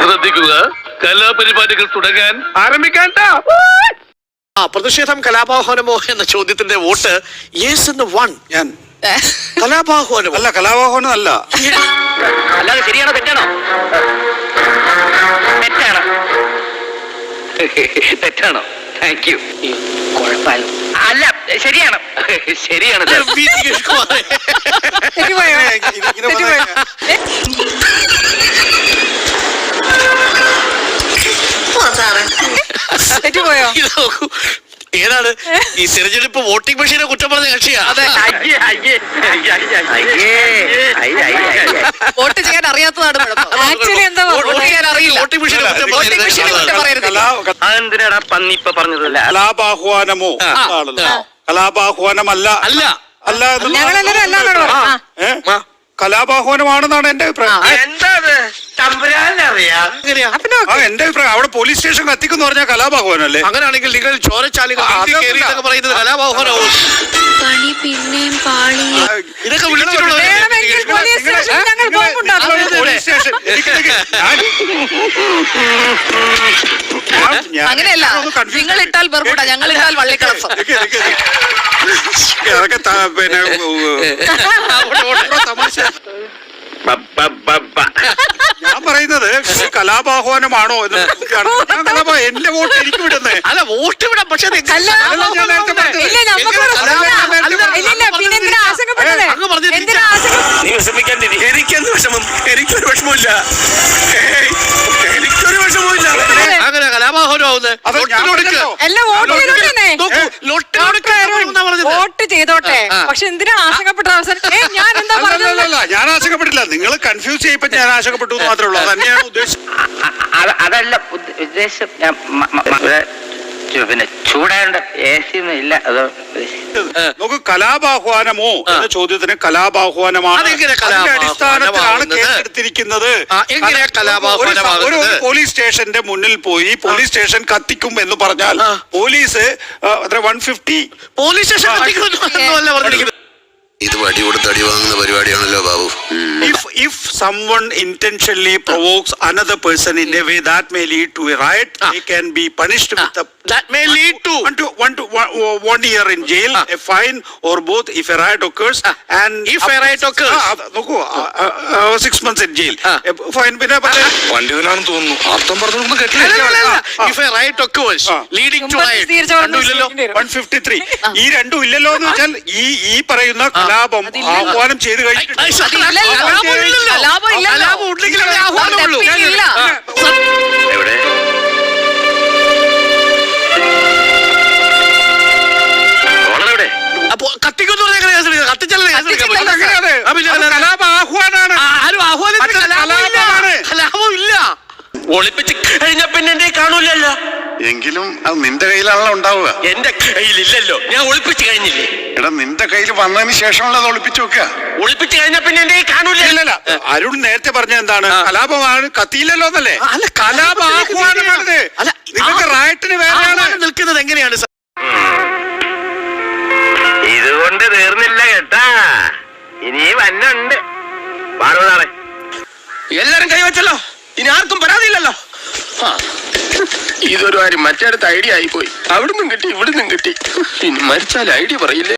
ശ്രദ്ധിക്കുക, കലാപരിപാടികൾ തുടങ്ങാൻ ആരംഭിക്കാൻ. പ്രതിഷേധം കലാപാഹ്വാനമോ എന്ന ചോദ്യത്തിന്റെ വോട്ട് യെസ് എന്ന് വൺ. ഞാൻ കലാപാഹ്വാനം അല്ല, കലാപാഹ്വാനം അല്ല. അല്ലാതെ ശരിയാണോ തെറ്റാണോ? തെറ്റാണ്. തെറ്റാണോ? Thank you. കുഴപ്പമില്ല. അല്ല, ശരിയാണ്. ശരിയാണ്. തെറ്റുപോയോ? ഏതാണ് ഈ തെരഞ്ഞെടുപ്പ് വോട്ടിംഗ് മെഷീനെ കുറ്റം പറഞ്ഞ കക്ഷിയാ? വോട്ട് ചെയ്യാൻ അറിയാത്തതാണ്. ആക്ച്വലി എന്താ വോട്ട് ചെയ്യാൻ അറിയില്ല. അതെന്തിനാടാ പന്നി ഇപ്പൊ പറഞ്ഞതല്ല? കലാപാഹ്വാനമോ കലാപാഹ്വാനമല്ല. അല്ല അല്ല ഞങ്ങളെല്ലാരും അല്ലാന്നാണ്. കലാപാഹ്വാനമാണെന്നാണ് എന്റെ അഭിപ്രായം. എന്റെ അഭിപ്രായം അവിടെ പോലീസ് സ്റ്റേഷൻ കത്തിക്കുന്നു പറഞ്ഞാൽ കലാപാഹ്വാനല്ലേ? അങ്ങനെയാണെങ്കിൽ നിങ്ങൾ ചോരച്ചാലുകൾ പറയുന്നത് കലാപാഹ്വാനവും പണി പിന്നെയും പാളി. ഇതൊക്കെ വേണമെങ്കിൽ പോലീസ് സ്റ്റേഷൻ ഞങ്ങൾ ബോംബുണ്ടാക്കും. പോലീസ് സ്റ്റേഷൻ അങ്ങനെയല്ല, നിങ്ങൾ ഇട്ടാൽ ബർബുട, ഞങ്ങൾ ഇട്ടാൽ വള്ളിക്കളസം. അതൊക്കെ പിന്നെ തമാശ. ഞാൻ പറയുന്നത് കലാപാഹ്വാനമാണോ എന്ന് എന്റെ വോട്ട് എനിക്ക് വിടുന്നേ. അല്ല, വോട്ട് വിടാം, പക്ഷെ എനിക്കെന്ത് വിഷമം? എനിക്കൊരു വിഷമമില്ല. എനിക്കൊരു വിഷമമില്ല. അങ്ങനെ കലാപാഹ്വാനമാവുന്നത് വോട്ട് ചെയ്തോട്ടെ. പക്ഷെ എന്തിനാ ആശങ്കപ്പെട്ട അവസരം? ഞാൻ എന്താ പറഞ്ഞത്? ഞാൻ ആശങ്കപ്പെട്ടില്ല. നിങ്ങൾ കൺഫ്യൂസ് ചെയ്യപ്പോ ഞാൻ ആശങ്കപ്പെട്ടു എന്ന് മാത്രമേ ഉള്ളൂ. തന്നെയാണ് ഉദ്ദേശം. അതല്ല ഉദ്ദേശം. പിന്നെ ചൂടാണ്ട് AC ഒന്നും ഇല്ല. അതോ നമുക്ക് കലാപാഹ്വാനമോ എന്ന ചോദ്യത്തിന് കലാപാഹ്വാനമാണ്. അടിസ്ഥാനത്തിലാണ് കേസെടുത്തിരിക്കുന്നത്. ഒരു പോലീസ് സ്റ്റേഷന്റെ മുന്നിൽ പോയി പോലീസ് സ്റ്റേഷൻ കത്തിക്കും എന്ന് പറഞ്ഞാൽ പോലീസ് 150 പോലീസ് സ്റ്റേഷൻ ഇത് വടി കൊടുത്ത് അടി വാങ്ങുന്ന പരിപാടിയാണല്ലോ Babu. If someone intentionally provokes another person in a way that may lead to a riot, they can be punished with that may lead to 1 year in jail, a fine, or both if a riot occurs. And if a riot occurs, 6 months in jail. Fine. പിന്നെ വണ്ടിയിലാണെന്ന് തോന്നുന്നു. അർത്ഥം പറഞ്ഞൊന്നും കേട്ടില്ല. if a riot occurs leading to riot, 153. ഈ രണ്ടും ഇല്ലല്ലോ എന്ന് വെച്ചാൽ ഈ പറയുന്ന കലാപം ആഹ്വാനം ചെയ്ത് കഴിഞ്ഞിട്ടുണ്ട്. ഒളിപ്പിച്ച് കഴിഞ്ഞ പിന്നെ എന്റെ കാണൂലല്ലോ. എങ്കിലും അത് നിന്റെ കയ്യിലാണല്ലോ ഉണ്ടാവുക. എന്റെ കയ്യിലില്ലല്ലോ, ഞാൻ ഒളിപ്പിച്ച് കഴിഞ്ഞില്ലേ. എടാ, നിന്റെ കയ്യിൽ വന്നതിന് ശേഷമുള്ള അത് ഒളിപ്പിച്ചു വെക്കുക. ഒളിപ്പിച്ച് കഴിഞ്ഞ പിന്നെ എന്റെ കാണൂലല്ല. അരുൺ നേരത്തെ പറഞ്ഞ എന്താണ്? കലാപമാണ്, കത്തിയില്ലല്ലോ എന്നല്ലേ? അല്ല, കലാപാഹ്വാനമാണിത്. അല്ല, നിങ്ങൾക്ക് റായറ്റിന് വേറെയാണ് നിൽക്കുന്നത്. എങ്ങനെയാണ് ഇതുകൊണ്ട് തീർന്നില്ല കേട്ടാ, ഇനി വന്നുണ്ട്. പാടുന്നാളെ എല്ലാരും കൈവച്ചല്ലോ, ഇനി ആർക്കും പരാതിയില്ലല്ലോ. ഇതൊരു കാര്യം മറ്റേടത്ത് ഐഡിയ ആയിപ്പോയി. അവിടുന്നും കിട്ടി ഇവിടുന്നും കിട്ടി. ഇനി മരിച്ചാൽ ഐഡിയ പറയില്ലേ.